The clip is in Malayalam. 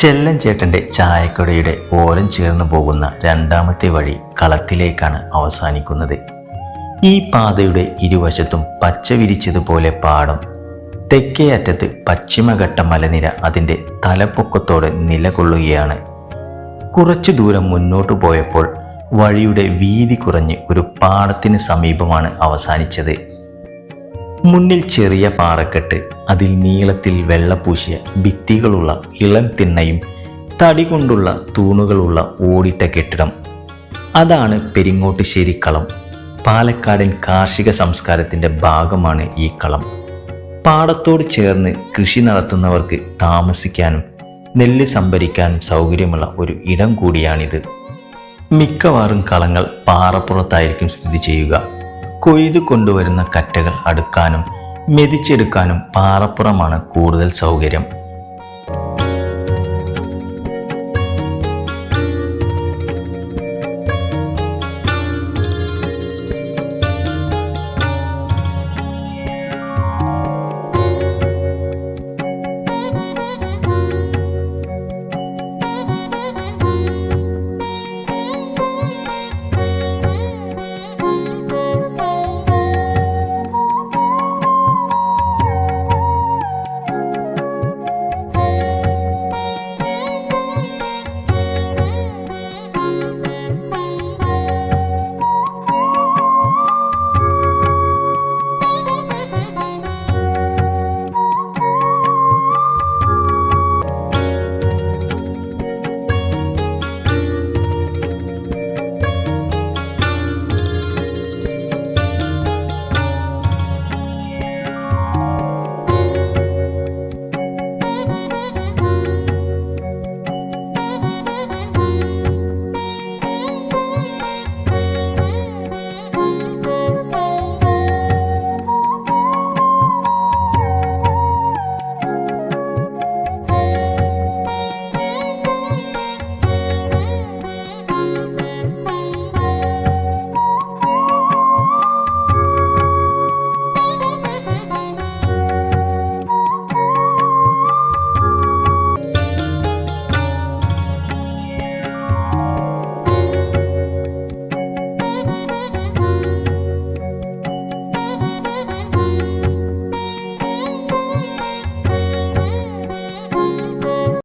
ചെല്ലൻചേട്ടൻ്റെ ചായക്കടയുടെ ഓരം ചേർന്ന് പോകുന്ന രണ്ടാമത്തെ വഴി കളത്തിലേക്കാണ് അവസാനിക്കുന്നത്. ഈ പാതയുടെ ഇരുവശത്തും പച്ച വിരിച്ചതുപോലെ പാടം, തെക്കേ അറ്റത്ത് പശ്ചിമഘട്ട മലനിര അതിൻ്റെ തലപ്പൊക്കത്തോടെ നിലകൊള്ളുകയാണ്. കുറച്ചു ദൂരം മുന്നോട്ടു പോയപ്പോൾ വഴിയുടെ വീതി കുറഞ്ഞ് ഒരു പാടത്തിന് സമീപമാണ് അവസാനിച്ചത്. മുന്നിൽ ചെറിയ പാറക്കെട്ട്, അതിൽ നീളത്തിൽ വെള്ളപൂശിയ ഭിത്തികളുള്ള ഇളം തിണ്ണയും തടി കൊണ്ടുള്ള തൂണുകളുള്ള ഓടിട്ട കെട്ടിടം. അതാണ് പെരിങ്ങോട്ടുശ്ശേരി കളം. പാലക്കാടൻ കാർഷിക സംസ്കാരത്തിൻ്റെ ഭാഗമാണ് ഈ കളം. പാടത്തോട് ചേർന്ന് കൃഷി നടത്തുന്നവർക്ക് താമസിക്കാനും നെല്ല് സംഭരിക്കാനും സൗകര്യമുള്ള ഒരു ഇടം കൂടിയാണിത്. മിക്കവാറും കളങ്ങൾ പാറപ്പുറത്തായിരിക്കും സ്ഥിതി ചെയ്യുക. കൊയ്തു കൊണ്ടുവരുന്ന കറ്റകൾ അടുക്കാനും മെതിച്ചെടുക്കാനും പാറപ്പുറമാണ് കൂടുതൽ സൗകര്യം.